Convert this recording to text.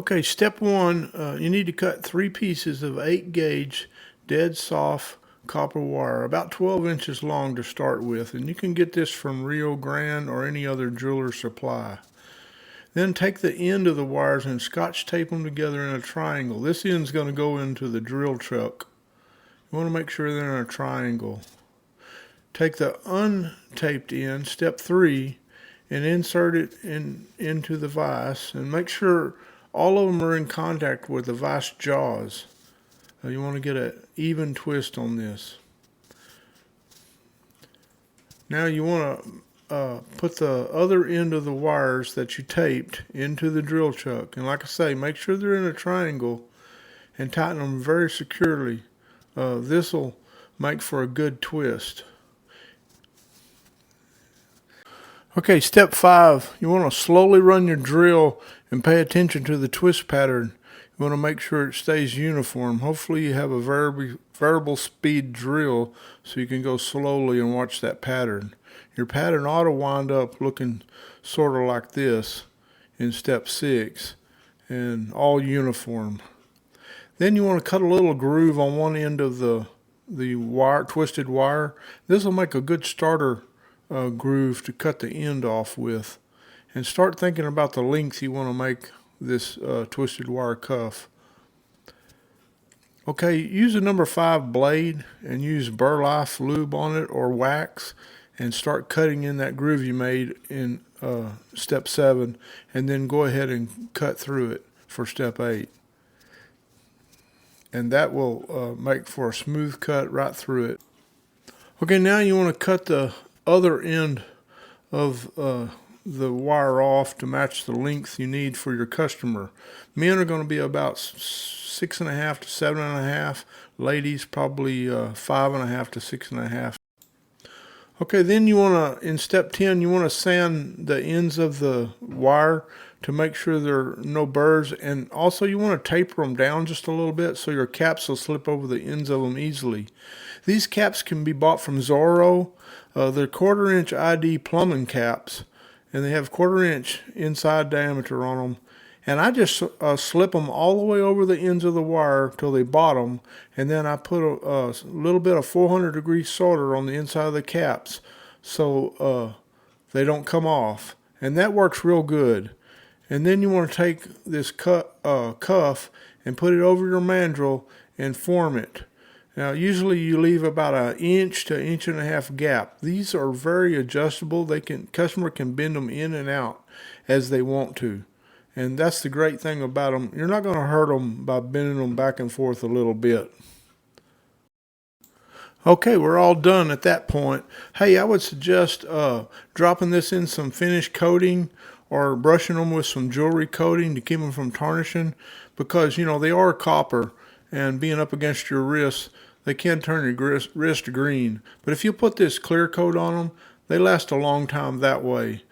Okay, step one, you need to cut 3 pieces of 8-gauge dead soft copper wire, about 12 inches long to start with, and you can get this from Rio Grande or any other jeweler's supply. Then take the end of the wires and scotch tape them together in a triangle. This end's going to go into the drill chuck. You want to make sure they're in a triangle. Take the untaped end, step 3, and insert it into the vise, and make sure all of them are in contact with the vise jaws. You want to get an even twist on this. Now you want to put the other end of the wires that you taped into the drill chuck, and like I say, make sure they're in a triangle and tighten them very securely. This will make for a good twist. Okay, step 5, you want to slowly run your drill and pay attention to the twist pattern. You want to make sure it stays uniform. Hopefully you have a variable speed drill so you can go slowly and watch that pattern. Your pattern ought to wind up looking sort of like this in step 6 and all uniform. Then you want to cut a little groove on one end of the wire, twisted wire. This will make a good starter groove to cut the end off with, and start thinking about the length you want to make this twisted wire cuff. Okay, use a number 5 blade and use burlap lube on it or wax, and start cutting in that groove you made in step 7, and then go ahead and cut through it for step 8, and that will make for a smooth cut right through it. Okay, now you want to cut the other end of the wire off to match the length you need for your customer. Men are going to be about 6.5 to 7.5. Ladies probably 5.5 to 6.5. Okay, then you want to, in step 10, you want to sand the ends of the wire to make sure there are no burrs, and also you want to taper them down just a little bit so your caps will slip over the ends of them easily. These caps can be bought from Zoro. They're 1/4 inch ID plumbing caps, and they have 1/4 inch inside diameter on them. And I just slip them all the way over the ends of the wire till they bottom, and then I put a little bit of 400-degree solder on the inside of the caps so they don't come off, and that works real good. And then you want to take this cuff and put it over your mandrel and form it. Now usually you leave about 1 inch to 1.5 inch gap. These are very adjustable. Customer can bend them in and out as they want to. And that's the great thing about them. You're not going to hurt them by bending them back and forth a little bit. Okay, we're all done at that point. Hey, I would suggest dropping this in some finish coating or brushing them with some jewelry coating to keep them from tarnishing, because you know they are copper, and being up against your wrist, they can turn your wrist green. But if you put this clear coat on them, they last a long time that way.